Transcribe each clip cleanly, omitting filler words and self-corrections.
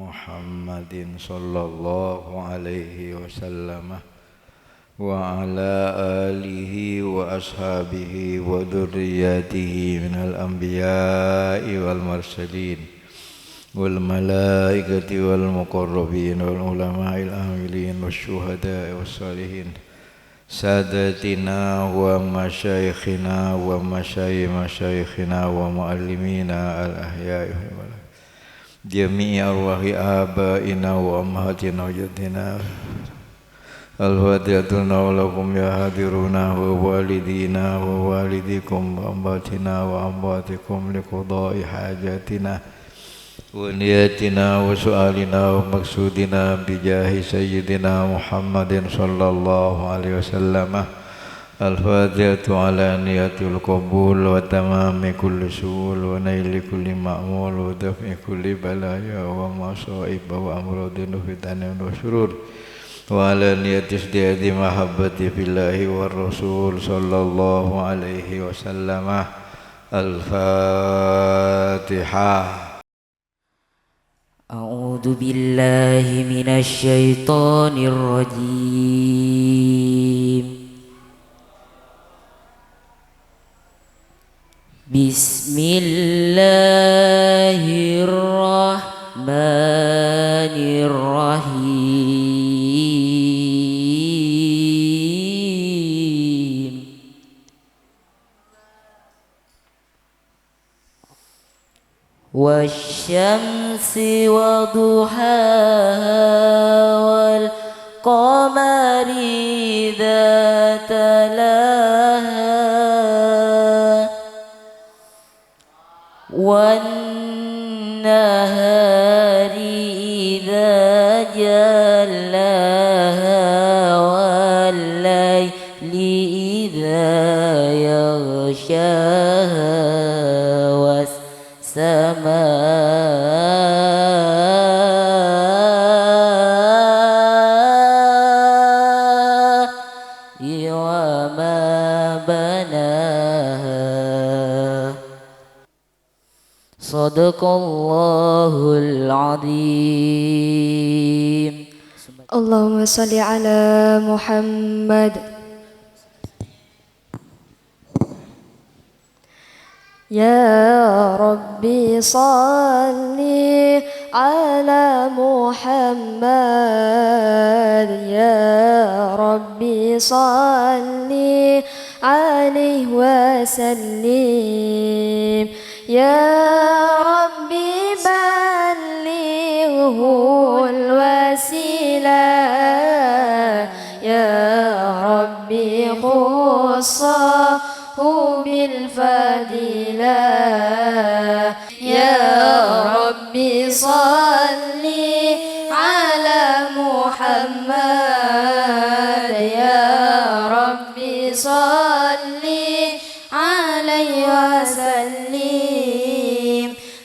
محمد صلى الله عليه وسلم وعلى آله وأصحابه وذرياته من الأنبياء والمرسلين والملائكة والمقربين والعلماء العاملين والشهداء والصالحين ساداتنا ومشايخنا ومشايخنا ومعلمينا الأحياء جميع أرواح آبائنا وأمهاتنا وجدنا الفاتحة لكم يا حاضرون ووالدينا ووالديكم وأمهاتنا وأمهاتكم لقضاء حاجاتنا ونياتنا وسؤالنا ومقصودنا بجاه سيدنا محمد صلى الله عليه وسلم الفاتحة على نية القبول وتمام كل سؤال ونيل كل مأمول ودفع كل بلايا ومصائب وأمراض وفتن وشرور وعلى نية ازدياد محبة في الله والرسول صلى الله عليه وسلم الفاتحة. أعوذ بالله من الشيطان الرجيم. بسم الله الرحمن الرحيم. والشمس وضحاها والقمر إذا تلاها والنهار إذا جلاها والليل إذا يغشاها والسماء وما بناها. صدق الله العظيم. اللهم صل على محمد. يا ربي صل على محمد. يا ربي صل عليه وسلم. يا ربي بلغه الوسيلة. يا ربي خصه بالفضيلة. يا ربي صل على محمد. يا ربي صل عليه وسلم.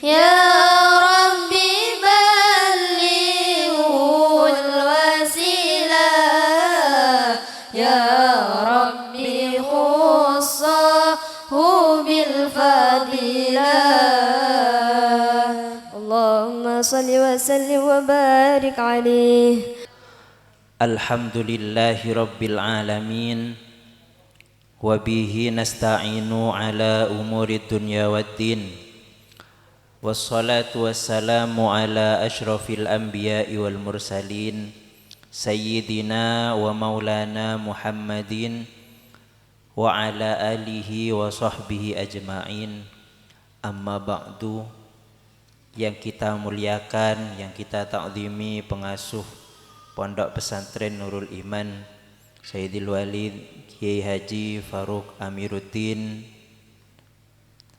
يا ربي بلغه الوسيلة. يا ربي خصه بالفضيلة. اللهم صل وسلم وبارك عليه. Alhamdulillahi Rabbil Alamin. Wabihi nasta'inu ala umuri dunya waddin. Wassalatu wassalamu ala ashrafil anbiya'i wal mursalin Sayyidina wa maulana Muhammadin wa ala alihi wa sahbihi ajma'in. Amma ba'du. Yang kita muliakan, yang kita ta'zimi pengasuh Pondok Pesantren Nurul Iman Sayyidil Walid Kiai Haji Faruk Amiruddin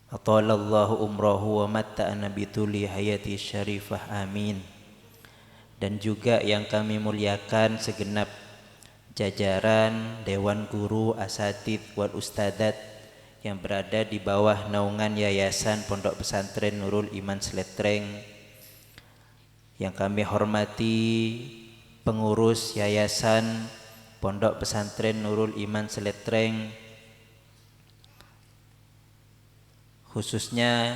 Atalallahu umrahu wa matta'ana bituli hayati syarifah amin. Dan juga yang kami muliakan segenap jajaran Dewan Guru Asatid wal Ustadat yang berada di bawah naungan Yayasan Pondok Pesantren Nurul Iman Seletreng. Yang kami hormati pengurus Yayasan Pondok Pesantren Nurul Iman Seletreng, khususnya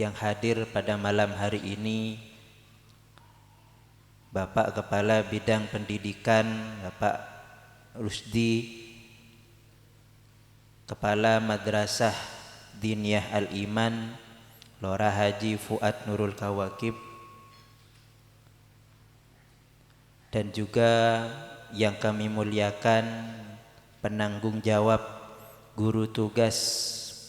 yang hadir pada malam hari ini Bapak Kepala Bidang Pendidikan Bapak Rusdi, Kepala Madrasah Diniyah Al-Iman Lora Haji Fuad Nurul Kawakib, dan juga yang kami muliakan penanggung jawab guru tugas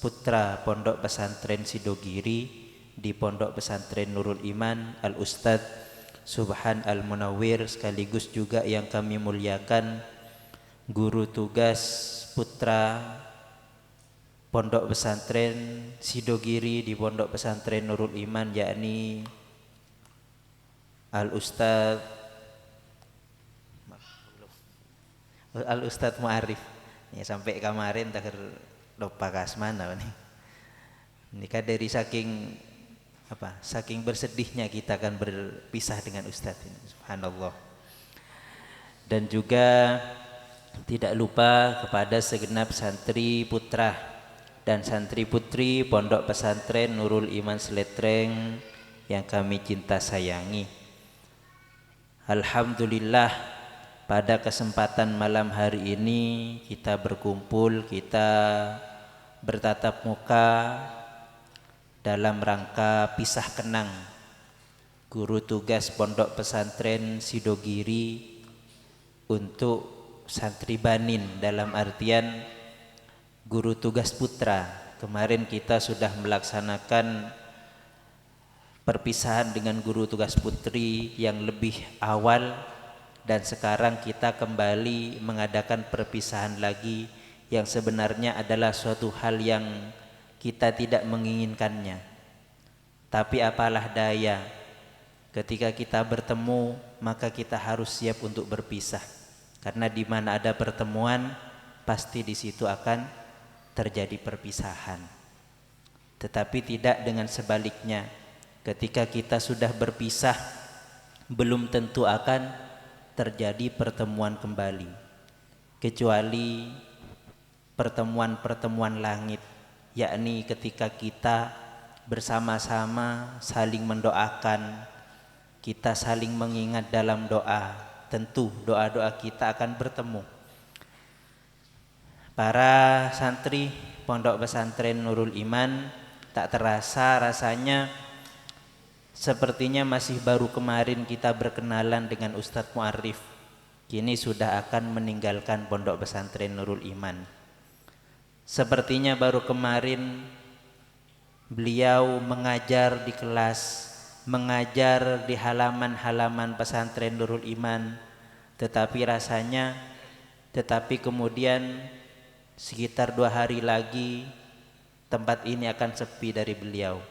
putra Pondok Pesantren Sidogiri di Pondok Pesantren Nurul Iman Al-Ustadz Subhan Al-Munawwir, sekaligus juga yang kami muliakan guru tugas putra Pondok Pesantren Sidogiri di Pondok Pesantren Nurul Iman, yakni Al-Ustadz Mu'arif. Ya, sampai kemarin tak lupa kasmana nih. Ini kan dari saking bersedihnya kita akan berpisah dengan Ustadz ini. Subhanallah. Dan juga tidak lupa kepada segenap santri putra dan santri putri Pondok Pesantren Nurul Iman Seletreng yang kami cinta sayangi. Alhamdulillah, pada kesempatan malam hari ini kita berkumpul, kita bertatap muka dalam rangka pisah kenang guru tugas Pondok Pesantren Sidogiri untuk santri banin, dalam artian guru tugas putra. Kemarin kita sudah melaksanakan perpisahan dengan guru tugas putri yang lebih awal, dan sekarang kita kembali mengadakan perpisahan lagi yang sebenarnya adalah suatu hal yang kita tidak menginginkannya. Tapi apalah daya, ketika kita bertemu maka kita harus siap untuk berpisah, karena di mana ada pertemuan pasti di situ akan terjadi perpisahan. Tetapi tidak dengan sebaliknya, ketika kita sudah berpisah belum tentu akan terjadi pertemuan kembali, kecuali pertemuan-pertemuan langit, yakni ketika kita bersama-sama saling mendoakan, kita saling mengingat dalam doa. Tentu doa-doa kita akan bertemu. Para santri Pondok Pesantren Nurul Iman, tak terasa rasanya sepertinya masih baru kemarin kita berkenalan dengan Ustadz Mu'arif. Kini sudah akan meninggalkan Pondok Pesantren Nurul Iman. Sepertinya baru kemarin beliau mengajar di kelas, mengajar di halaman-halaman pesantren Nurul Iman, tetapi kemudian sekitar 2 hari lagi tempat ini akan sepi dari beliau.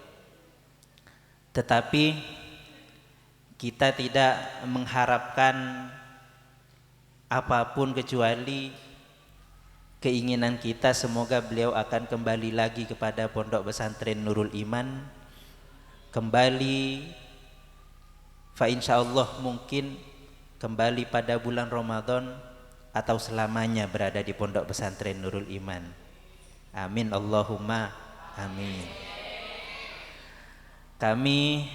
Tetapi kita tidak mengharapkan apapun kecuali keinginan kita semoga beliau akan kembali lagi kepada Pondok Pesantren Nurul Iman, kembali fa insyaallah mungkin kembali pada bulan Ramadan atau selamanya berada di Pondok Pesantren Nurul Iman. Amin Allahumma amin. Kami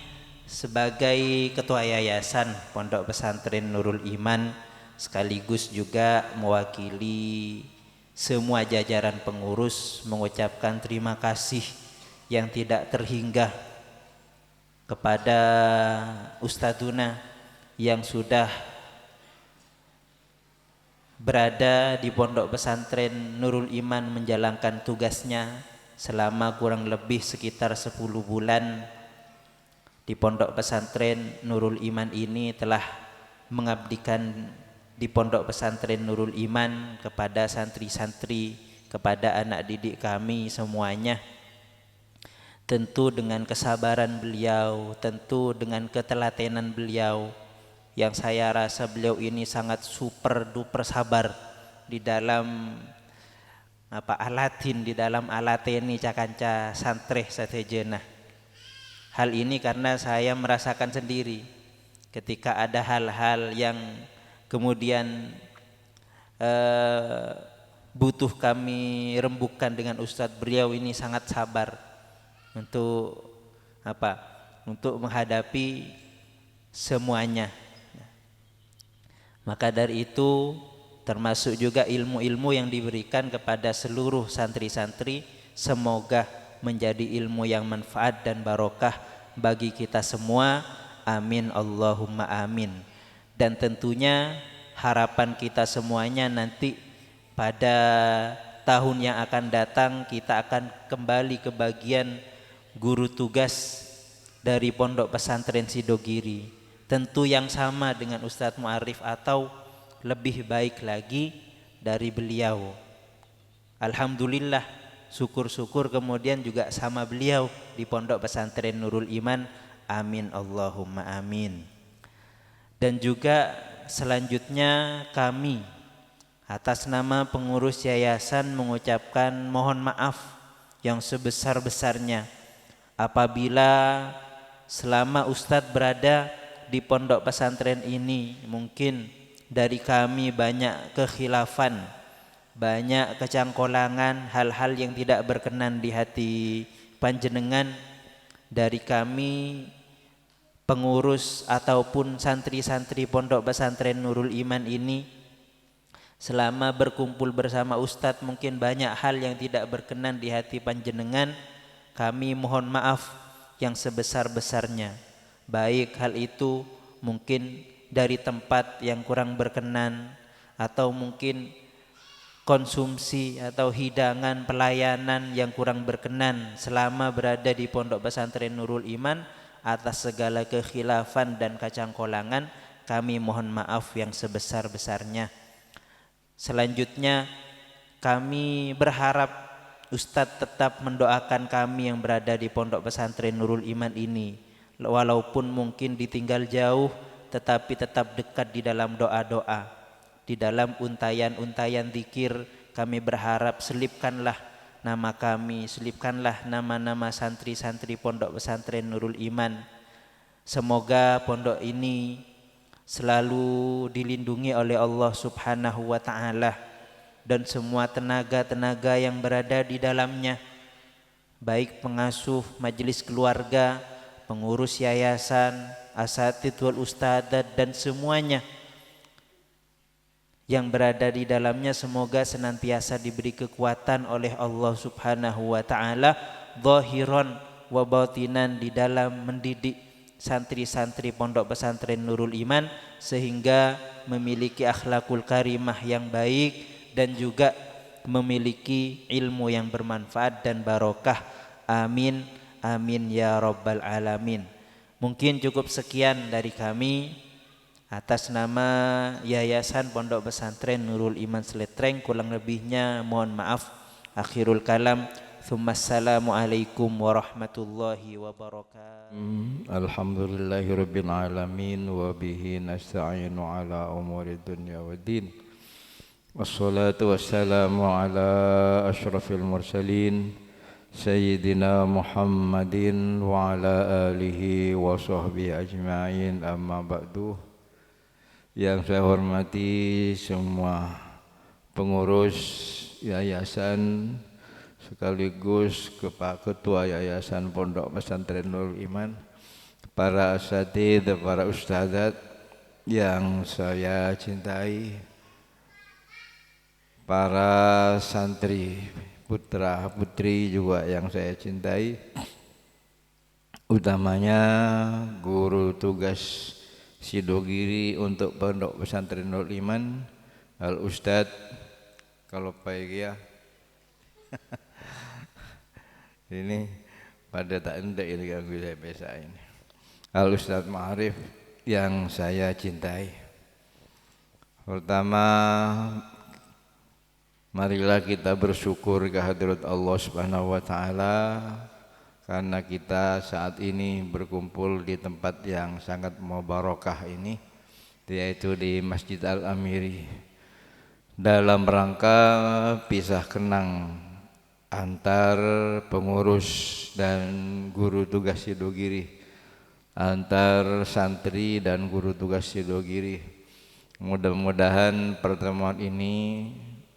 sebagai ketua yayasan Pondok Pesantren Nurul Iman sekaligus juga mewakili semua jajaran pengurus mengucapkan terima kasih yang tidak terhingga kepada Ustadzuna yang sudah berada di Pondok Pesantren Nurul Iman menjalankan tugasnya selama kurang lebih sekitar 10 bulan. Di Pondok Pesantren Nurul Iman ini telah mengabdikan di Pondok Pesantren Nurul Iman kepada santri-santri, kepada anak didik kami semuanya. Tentu dengan kesabaran beliau, tentu dengan ketelatenan beliau, yang saya rasa beliau ini sangat super duper sabar di dalam alatin, di dalam alateni cakanca santreh satejena. Hal ini karena saya merasakan sendiri ketika ada hal-hal yang kemudian butuh kami rembukan dengan Ustadz, beliau ini sangat sabar untuk menghadapi semuanya. Maka dari itu termasuk juga ilmu-ilmu yang diberikan kepada seluruh santri-santri, semoga menjadi ilmu yang manfaat dan barokah bagi kita semua. Amin Allahumma amin. Dan tentunya harapan kita semuanya nanti pada tahun yang akan datang kita akan kembali ke bagian guru tugas dari Pondok Pesantren Sidogiri, tentu yang sama dengan Ustadz Mu'arif atau lebih baik lagi dari beliau. Alhamdulillah, syukur-syukur kemudian juga sama beliau di Pondok Pesantren Nurul Iman. Amin Allahumma amin. Dan juga selanjutnya kami atas nama pengurus yayasan mengucapkan mohon maaf yang sebesar-besarnya apabila selama Ustadz berada di pondok pesantren ini mungkin dari kami banyak kekhilafan, banyak kecangkolangan, hal-hal yang tidak berkenan di hati panjenengan. Dari kami pengurus ataupun santri-santri pondok pesantren Nurul Iman ini selama berkumpul bersama Ustadz mungkin banyak hal yang tidak berkenan di hati panjenengan. Kami mohon maaf yang sebesar-besarnya, baik hal itu mungkin dari tempat yang kurang berkenan, atau mungkin konsumsi atau hidangan pelayanan yang kurang berkenan selama berada di Pondok Pesantren Nurul Iman. Atas segala kekhilafan dan kacangkolangan kami mohon maaf yang sebesar-besarnya. Selanjutnya kami berharap Ustadz tetap mendoakan kami yang berada di Pondok Pesantren Nurul Iman ini, walaupun mungkin ditinggal jauh tetapi tetap dekat di dalam doa-doa, di dalam untayan-untayan zikir. Kami berharap selipkanlah nama kami, selipkanlah nama-nama santri-santri Pondok Pesantren Nurul Iman. Semoga pondok ini selalu dilindungi oleh Allah Subhanahu wa ta'ala, dan semua tenaga-tenaga yang berada di dalamnya, baik pengasuh, majelis keluarga, pengurus yayasan, asatidz wal ustadzat, dan semuanya yang berada di dalamnya semoga senantiasa diberi kekuatan oleh Allah Subhanahu wa ta'ala, zahiran wa batinan, di dalam mendidik santri-santri Pondok Pesantren Nurul Iman sehingga memiliki akhlakul karimah yang baik dan juga memiliki ilmu yang bermanfaat dan barokah. Amin amin ya rabbal alamin. Mungkin cukup sekian dari kami atas nama Yayasan Pondok Pesantren Nurul Iman Seletreng. Kurang lebihnya mohon maaf. Akhirul kalam. Assalamualaikum warahmatullahi wabarakatuh. Alhamdulillahirabbil alamin wa bihi nasta'inu ala umuri dunya waddin. Wassalatu wassalamu ala asyrafil mursalin Sayyidina Muhammadin wa ala alihi wa sahbihi ajma'in, amma ba'du. Yang saya hormati semua pengurus yayasan sekaligus Ketua Yayasan Pondok Pesantren Nurul Iman, para asatidz, para ustadzat yang saya cintai, para santri putra putri juga yang saya cintai, utamanya guru tugas Sidogiri untuk Pondok Pesantren Nurul Iman, Al Ustadz, kalau Pak ya ini pada tak entek ini ganggu saya biasa ini, Al Ustadz Mu'arif yang saya cintai. Pertama, marilah kita bersyukur kehadirat Allah Subhanahu wa ta'ala karena kita saat ini berkumpul di tempat yang sangat mubarakah ini, yaitu di Masjid Al-Amiri, dalam rangka pisah kenang antar pengurus dan guru tugas Sidogiri, antar santri dan guru tugas Sidogiri. Mudah-mudahan pertemuan ini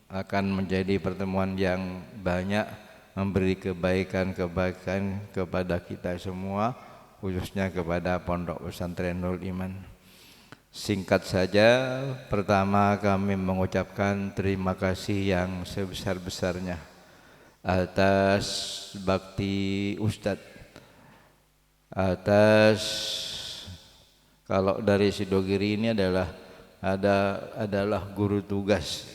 akan menjadi pertemuan yang banyak memberi kebaikan-kebaikan kepada kita semua, khususnya kepada Pondok Pesantren Nurul Iman. Singkat saja, pertama kami mengucapkan terima kasih yang sebesar-besarnya atas bakti Ustadz, atas kalau dari Sidogiri ini adalah guru tugas,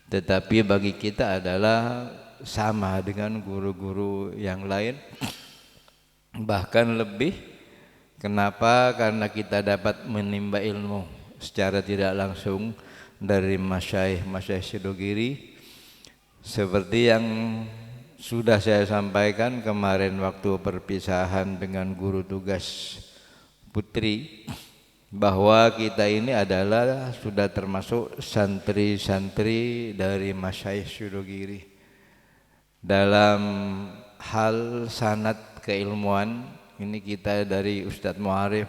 tetapi bagi kita adalah sama dengan guru-guru yang lain, bahkan lebih. Kenapa? Karena kita dapat menimba ilmu secara tidak langsung dari masyaikh Sidogiri, seperti yang sudah saya sampaikan kemarin waktu perpisahan dengan guru tugas Putri, bahwa kita ini adalah sudah termasuk santri-santri dari masyaikh Sidogiri. Dalam hal sanad keilmuan ini kita dari Ustadz Mu'arif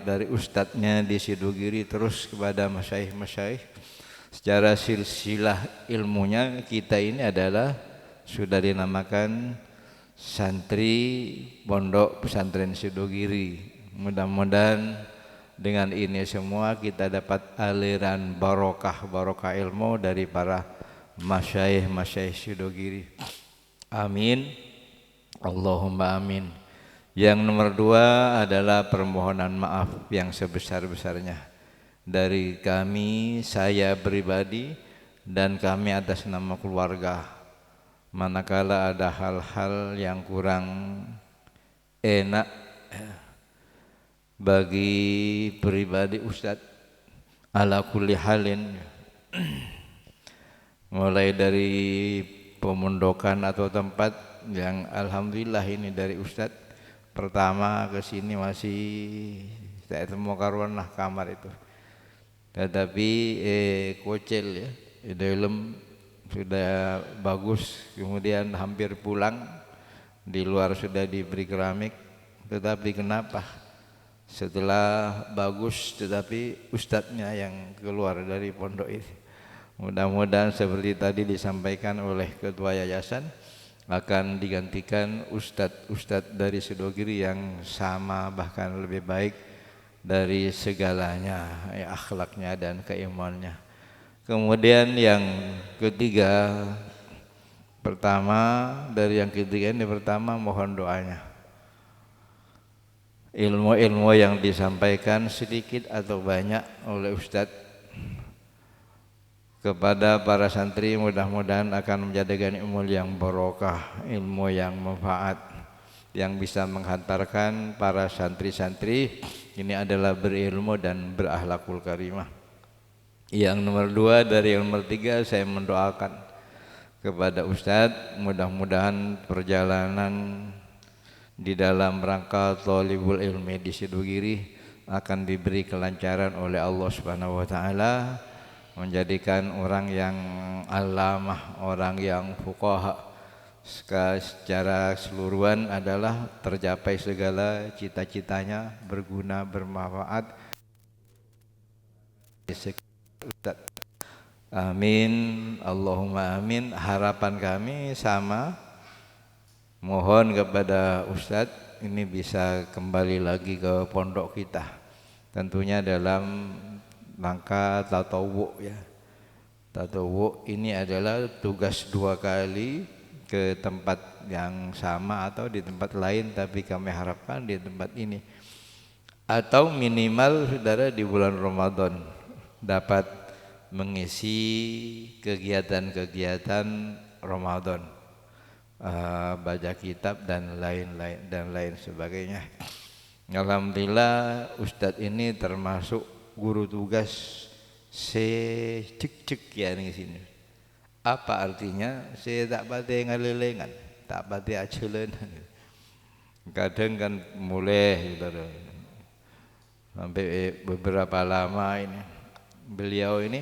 dari ustadznya di Sidogiri terus kepada masyaikh. Secara silsilah ilmunya kita ini adalah sudah dinamakan santri pondok pesantren Sidogiri. Mudah-mudahan dengan ini semua kita dapat aliran barokah ilmu dari para masyaikh Sidogiri. Amin. Allahumma amin. Yang nomor 2 adalah permohonan maaf yang sebesar-besarnya dari kami, saya pribadi dan kami atas nama keluarga, manakala ada hal-hal yang kurang enak bagi pribadi Ustadz ala kulli halin, mulai dari pemondokan atau tempat yang alhamdulillah ini dari Ustadz pertama ke sini masih saya temu karuan lah kamar itu, tetapi kocel ya, di dalam sudah bagus, kemudian hampir pulang, di luar sudah diberi keramik, tetapi kenapa setelah bagus tetapi ustadznya yang keluar dari pondok ini. Mudah-mudahan seperti tadi disampaikan oleh ketua yayasan, akan digantikan ustadz dari Sidogiri yang sama bahkan lebih baik dari segalanya, ya, akhlaknya dan keimanannya. Kemudian yang ketiga, ini pertama mohon doanya. Ilmu-ilmu yang disampaikan sedikit atau banyak oleh ustadz kepada para santri mudah-mudahan akan menjadikan ilmu yang barokah, ilmu yang manfaat, yang bisa menghantarkan para santri-santri ini adalah berilmu dan berakhlakul karimah. Yang nomor 2 dari yang nomor 3, saya mendoakan kepada Ustadz, mudah-mudahan perjalanan di dalam rangka thalibul ilmi di Sidogiri akan diberi kelancaran oleh Allah Subhanahu wa taala, menjadikan orang yang alamah, orang yang fuqaha secara keseluruhan adalah tercapai segala cita-citanya, berguna, bermanfaat. Amin, Allahumma amin. Harapan kami sama, mohon kepada Ustadz ini bisa kembali lagi ke pondok kita, tentunya dalam rangka tatawu ya. Tatawu ini adalah tugas 2 kali ke tempat yang sama atau di tempat lain, tapi kami harapkan di tempat ini, atau minimal saudara di bulan Ramadan dapat mengisi kegiatan-kegiatan Ramadan, baca kitab dan lain sebagainya. Alhamdulillah Ustadz ini termasuk guru tugas secek ya di sini. Apa artinya? Saya tak pati ngalilengan, tak pati acelen. Kadang kan mulai saudara, sampai beberapa lama ini beliau ini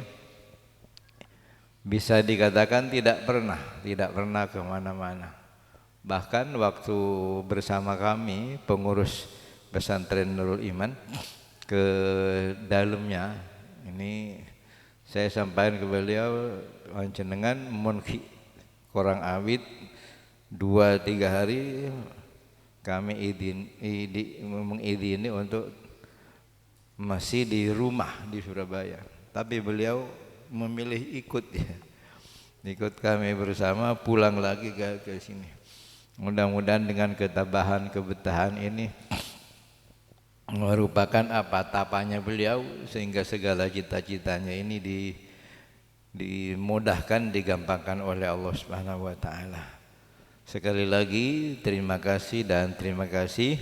bisa dikatakan tidak pernah kemana-mana. Bahkan waktu bersama kami pengurus pesantren Nurul Iman ke dalamnya ini, saya sampaikan ke beliau, jenengan mun kurang awit 2-3 hari kami mengidini untuk masih di rumah di Surabaya, tapi beliau memilih ikut ya. Ikut kami bersama pulang lagi ke sini. Mudah-mudahan dengan ketabahan kebetahan ini merupakan tapanya beliau sehingga segala cita-citanya ini dimudahkan, digampangkan oleh Allah Subhanahu wa taala. Sekali lagi terima kasih dan terima kasih.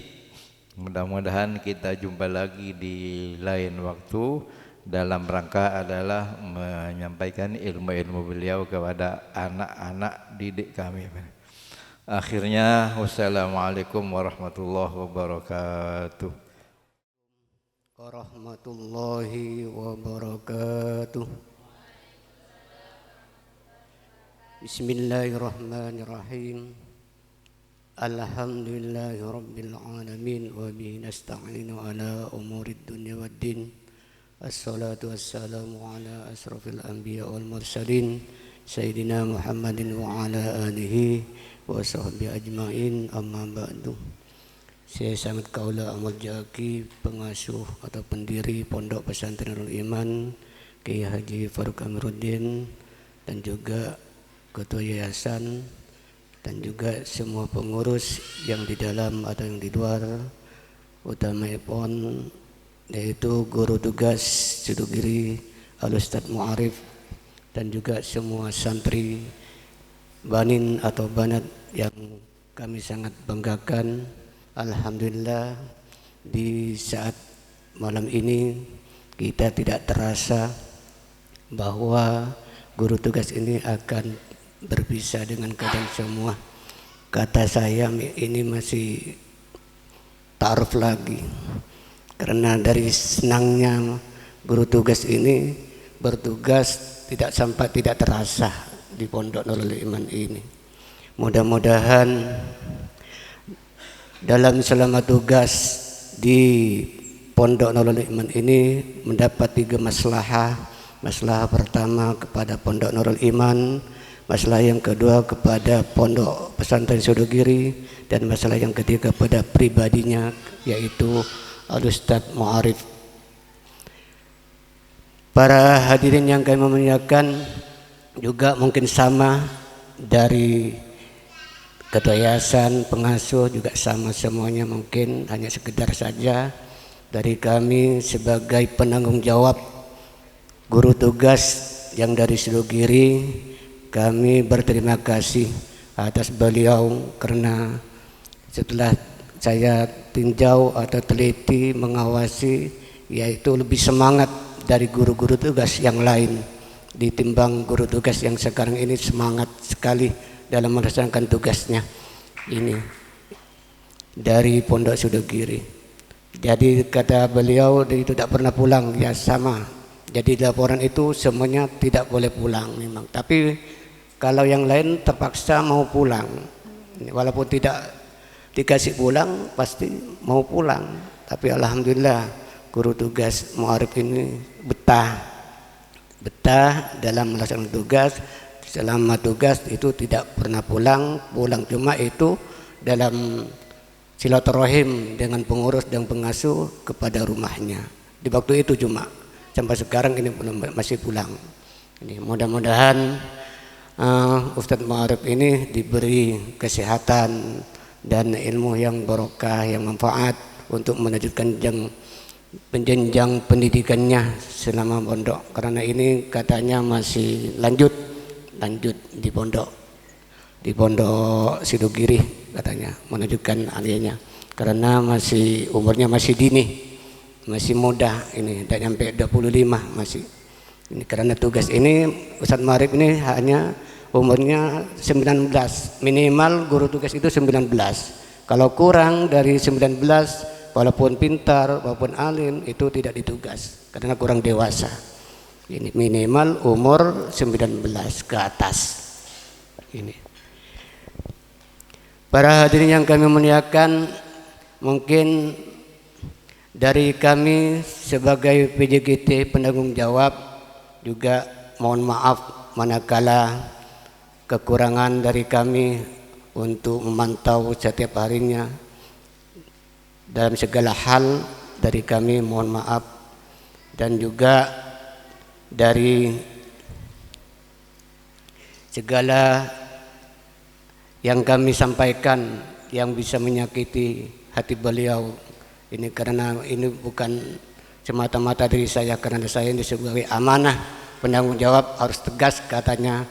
Mudah-mudahan kita jumpa lagi di lain waktu dalam rangka adalah menyampaikan ilmu-ilmu beliau kepada anak-anak didik kami. Akhirnya wassalamualaikum warahmatullahi wabarakatuh. Warahmatullahi wabarakatuh. Bismillahirrahmanirrahim. Alhamdulillahi rabbil alamin wa bihi nasta'inu ala umurid dunya waddin. Assalatu wassalamu ala asrafil anbiya wal mursalin Sayyidina Muhammadin wa ala alihi wa sahbihi ajma'in, amma ba'du. Saya sangat kaula Ahmad Jaki, pengasuh atau pendiri Pondok Pesantren Nurul Iman Kiai Haji Faruk Amiruddin, dan juga ketua yayasan, dan juga semua pengurus yang di dalam atau yang di luar, utamanya yaitu guru tugas Sidogiri Al-Ustadz Mu'arif, dan juga semua santri banin atau banat yang kami sangat banggakan. Alhamdulillah di saat malam ini kita tidak terasa bahwa guru tugas ini akan berpisah dengan kalian semua. Kata saya ini masih ta'aruf lagi, karena dari senangnya guru tugas ini bertugas tidak sampai tidak terasa di Pondok Nurul Iman ini. Mudah-mudahan dalam selama tugas di Pondok Nurul Iman ini mendapat 3 maslahah. Masalah pertama kepada Pondok Nurul Iman, masalah yang kedua kepada Pondok Pesantren Sidogiri, dan masalah yang ketiga kepada pribadinya yaitu Al-Ustadz Mu'arif. Para hadirin yang kami muliakan, juga mungkin sama dari ketua yayasan, pengasuh juga sama semuanya, mungkin hanya sekedar saja dari kami sebagai penanggung jawab guru tugas yang dari Sidogiri, kami berterima kasih atas beliau karena setelah saya tinjau atau teliti mengawasi, yaitu lebih semangat dari guru-guru tugas yang lain ditimbang guru tugas yang sekarang ini semangat sekali dalam melaksanakan tugasnya ini dari Pondok Sidogiri. Jadi kata beliau itu tidak pernah pulang, ya sama. Jadi laporan itu semuanya tidak boleh pulang memang, tapi kalau yang lain terpaksa mau pulang, walaupun tidak dikasih pulang pasti mau pulang. Tapi alhamdulillah guru tugas Mu'arif ini betah dalam melaksanakan tugas. Selama tugas itu tidak pernah pulang cuma itu dalam silaturahim dengan pengurus dan pengasuh kepada rumahnya. Di waktu itu cuma, sampai sekarang ini belum masih pulang. Ini mudah-mudahan Ustadz Mu'arif ini diberi kesehatan dan ilmu yang barokah, yang manfaat untuk melanjutkan penjenjang pendidikannya selama pondok, karena ini katanya masih lanjut di pondok Sidogiri, katanya melanjutkan aliyahnya karena masih umurnya masih dini, masih muda, ini tidak sampai 25 masih. Ini karena tugas ini Ustadz Mu'arif ini hanya umurnya 19, minimal guru tugas itu 19. Kalau kurang dari 19, walaupun pintar, walaupun alim, itu tidak ditugas karena kurang dewasa. Ini minimal umur 19 ke atas. Ini. Para hadirin yang kami muliakan, mungkin dari kami sebagai PJKT penanggung jawab juga mohon maaf manakala kekurangan dari kami untuk memantau setiap harinya dalam segala hal. Dari kami mohon maaf dan juga dari segala yang kami sampaikan yang bisa menyakiti hati beliau ini, karena ini bukan semata-mata dari saya, karena saya ini sebagai amanah penanggung jawab harus tegas katanya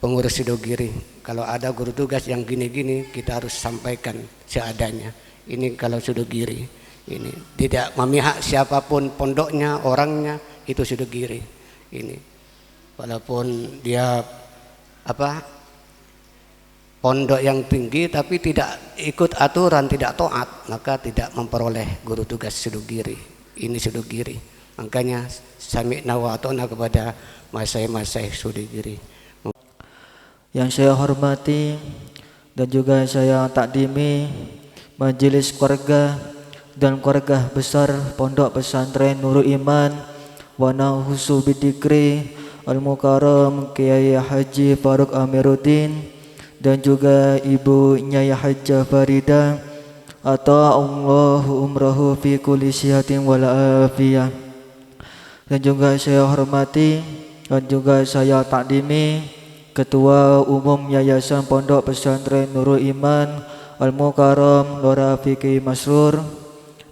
pengurus Sidogiri. Kalau ada guru tugas yang gini-gini kita harus sampaikan seadanya. Ini kalau Sidogiri ini tidak memihak siapapun pondoknya, orangnya, itu Sidogiri ini. Walaupun dia pondok yang tinggi tapi tidak ikut aturan, tidak taat, maka tidak memperoleh guru tugas Sidogiri. Ini Sidogiri. Makanya sami'na wa ata'na kepada masyaikh Sidogiri. Yang saya hormati dan juga saya takdimi majelis keluarga dan keluarga besar Pondok Pesantren Nurul Iman wa Nahusu Bidikri Al-Mukarram Kiai Haji Faruk Amiruddin dan juga Ibu Nyai Hajjah Farida ata'allahu umrahu fi kulli sihatin wal afiyah. Dan juga saya hormati dan juga saya takdimi Ketua Umum Yayasan Pondok Pesantren Nurul Iman Al-Mukarram Lora Fikri Masrur,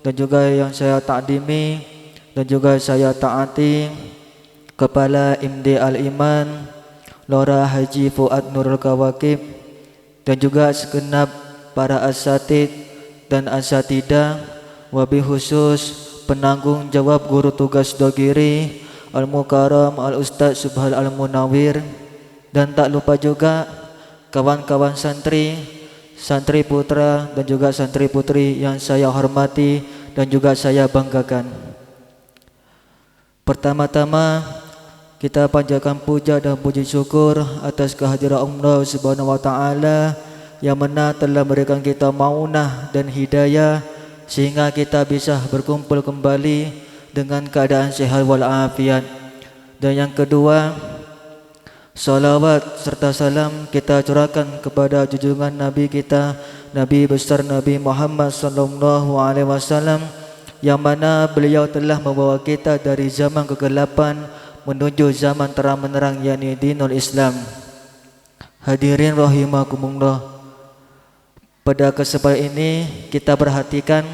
dan juga yang saya takdimi dan juga saya taati Kepala MD Al-Iman Lora Haji Fuad Nurul Kawakib, dan juga segenap para asatid dan asatidah, wabil khusus penanggung jawab guru tugas Dogiri Al-Mukarram Al-Ustaz Subhal Al-Munawir, dan tak lupa juga kawan-kawan santri, santri putra dan juga santri putri yang saya hormati dan juga saya banggakan. Pertama-tama kita panjatkan puja dan puji syukur atas kehadiran Allah Subhanahu wa taala yang mana telah memberikan kita maunah dan hidayah sehingga kita bisa berkumpul kembali dengan keadaan sehat walafiat. Dan yang kedua, salawat serta salam kita curahkan kepada junjungan Nabi kita, Nabi besar Nabi Muhammad sallallahu alaihi wasallam, yang mana beliau telah membawa kita dari zaman kegelapan menuju zaman terang menerang, yakni dinul Islam. Hadirin rahimakumullah, pada kesempatan ini kita perhatikan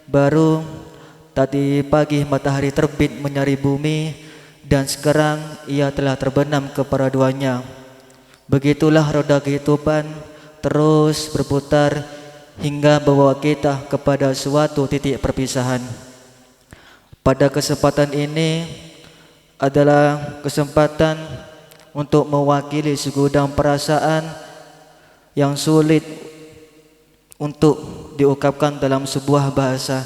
baru tadi pagi matahari terbit menyari bumi dan sekarang ia telah terbenam kepada duanya. Begitulah roda kehidupan terus berputar hingga membawa kita kepada suatu titik perpisahan. Pada kesempatan ini adalah kesempatan untuk mewakili segudang perasaan yang sulit untuk diungkapkan dalam sebuah bahasa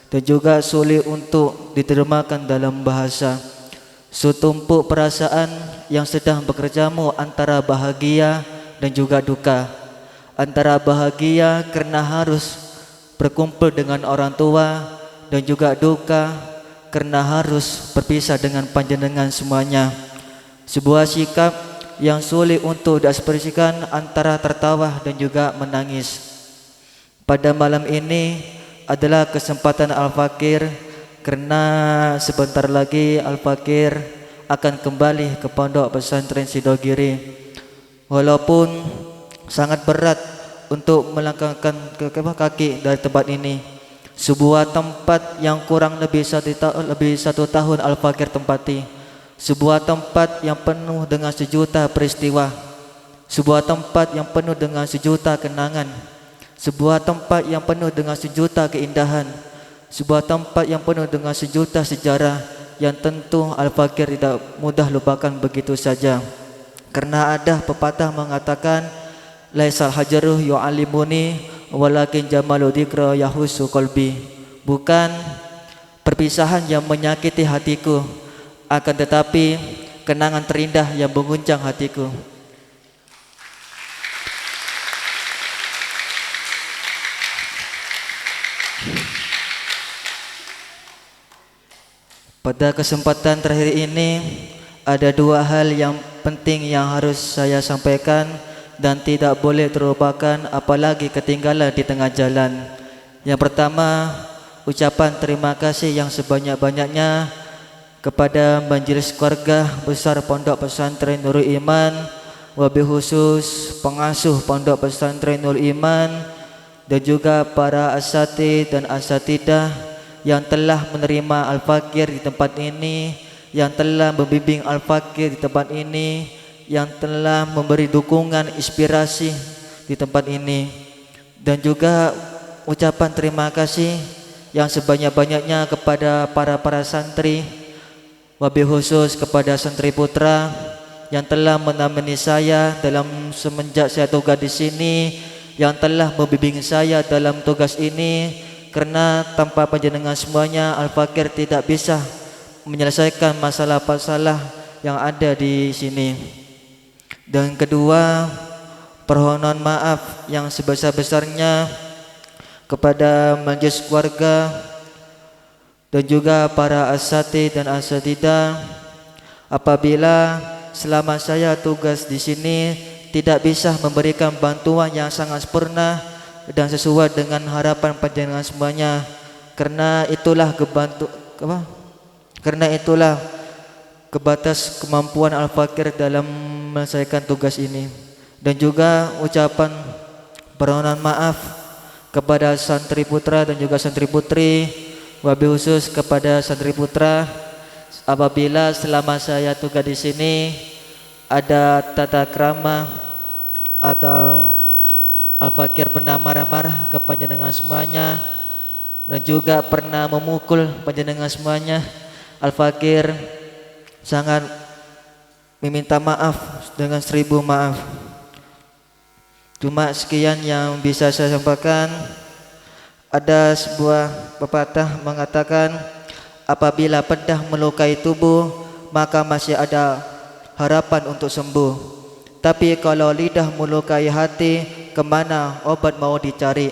dan juga sulit untuk diterjemahkan dalam bahasa. Setumpuk perasaan yang sedang bekerjamu antara bahagia dan juga duka. Antara bahagia karena harus berkumpul dengan orang tua dan juga duka karena harus berpisah dengan panjenengan semuanya. Sebuah sikap yang sulit untuk diekspresikan antara tertawa dan juga menangis. Pada malam ini adalah kesempatan Al-Fakir, karena sebentar lagi Al-Fakir akan kembali ke Pondok Pesantren Sidogiri. Walaupun sangat berat untuk melangkahkan kaki dari tempat ini, sebuah tempat yang kurang lebih satu tahun Al-Fakir tempati, sebuah tempat yang penuh dengan sejuta peristiwa, sebuah tempat yang penuh dengan sejuta kenangan, sebuah tempat yang penuh dengan sejuta keindahan, sebuah tempat yang penuh dengan sejuta sejarah yang tentu Al-Fakir tidak mudah lupakan begitu saja. Karena ada pepatah mengatakan, laisal hajaruh yu'alimuni walakin jamalu dzikra yahusu qalbi. Bukan perpisahan yang menyakiti hatiku, akan tetapi kenangan terindah yang mengguncang hatiku. Pada kesempatan terakhir ini ada dua hal yang penting yang harus saya sampaikan dan tidak boleh terlupakan apalagi ketinggalan di tengah jalan. Yang pertama, ucapan terima kasih yang sebanyak-banyaknya kepada majelis keluarga besar Pondok Pesantren Nurul Iman, wabil khusus pengasuh Pondok Pesantren Nurul Iman, dan juga para asatidz dan asatidah yang telah menerima Al-Fakir di tempat ini, yang telah membimbing Al-Fakir di tempat ini, yang telah memberi dukungan inspirasi di tempat ini, dan juga ucapan terima kasih yang sebanyak-banyaknya kepada para santri, wabil khusus kepada santri putra yang telah menemani saya dalam semenjak saya tugas di sini, yang telah membimbing saya dalam tugas ini, karena tanpa panjenengan semuanya Al-Fakir tidak bisa menyelesaikan masalah-masalah yang ada di sini. Dan kedua, permohonan maaf yang sebesar-besarnya kepada majelis keluarga dan juga para asatidz dan asatidah apabila selama saya tugas di sini tidak bisa memberikan bantuan yang sangat sempurna dan sesuai dengan harapan panjenengan semuanya. Karena itulah kebatas kemampuan Al-Fakir dalam menyelesaikan tugas ini. Dan juga ucapan permohonan maaf kepada santri putra dan juga santri putri, wabil khusus kepada santri putra apabila selama saya tugas di sini ada tata krama atau Al-Fakir pernah marah-marah ke panjenengan semuanya dan juga pernah memukul panjenengan semuanya, Al-Fakir sangat meminta maaf dengan 1000 maaf. Cuma sekian yang bisa saya sampaikan. Ada sebuah pepatah mengatakan, apabila pedang melukai tubuh maka masih ada harapan untuk sembuh. Tapi kalau lidah melukai hati, kemana obat mau dicari?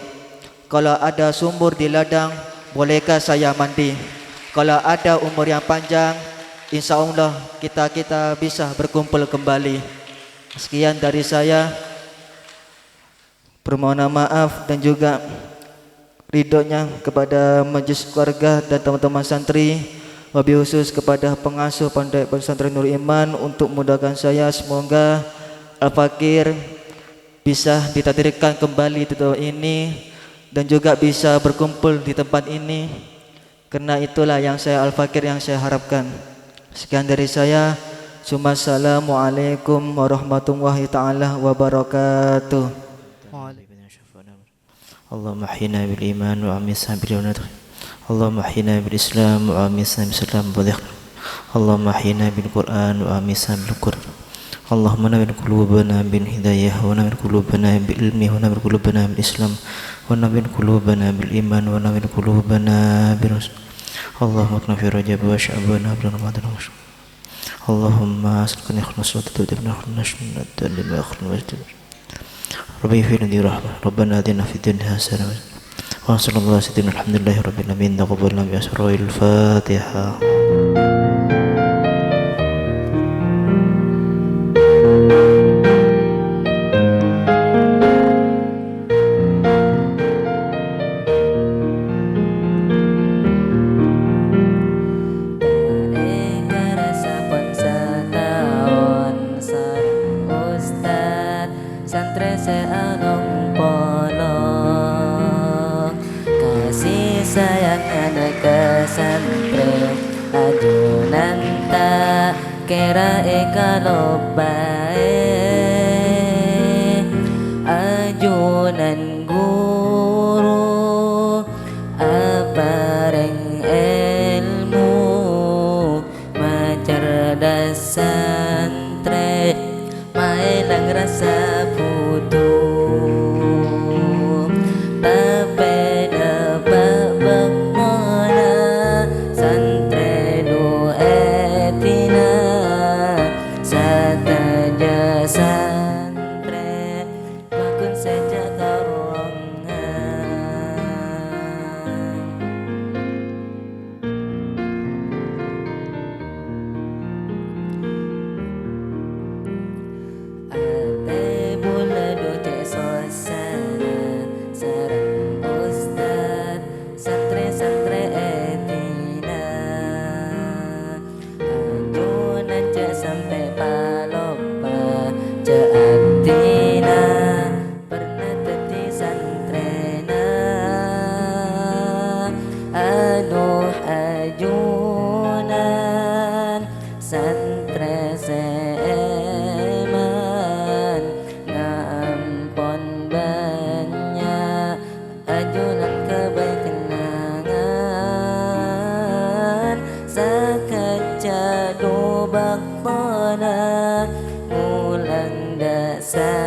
Kalau ada sumur di ladang, bolehkah saya mandi? Kalau ada umur yang panjang, insya Allah kita bisa berkumpul kembali. Sekian dari saya. Permohonan maaf dan juga ridhonya kepada majelis keluarga dan teman-teman santri, wabil khusus kepada pengasuh Pondok Pesantren Nurul Iman untuk memudahkan saya. Semoga Al-Fakir bisa ditakdirkan kembali di tempat ini dan juga bisa berkumpul di tempat ini, karena itulah yang saya Al-Fakir yang saya harapkan. Sekian dari saya. Assalamualaikum warahmatullahi taala wabarakatuh. Allahumma ahyina bil iman wa amisna bil iman. Allahumma ahyina bil islam wa amisna bil islam. Allahumma ahyina bil Qur'an wa amisna bil Qur'an. Allahumma nawwir qulubana bil hidayah wa nawwir qulubana bil ilmi wa nawwir qulubana bil islam wa nawwir qulubana bil iman wa nawwir qulubana bil rasul. Allahumma qna fi rajab wa sya'ban wa ramadan wa syawal. Allahumma asqina ikhlas wa tadbirna nashmin ad-dalim wa akhir wajdid. Rabbi fi nadi rahmah. Rabbana atina fid dunya hasanah wa sallallahu alaihi wasallam. Alhamdulillahi rabbil alamin. Taqabbal bi asraril Fatihah. Kera kalau baik ajunan guru apareng ilmu macerdas santri mainang rasa butuh tapi dapat bagaimana santri du etina santri bakun saja karongan ajunan santre seman ngampon banyak ajunan kebaik-kenangan sakaca do baktona ulang dasa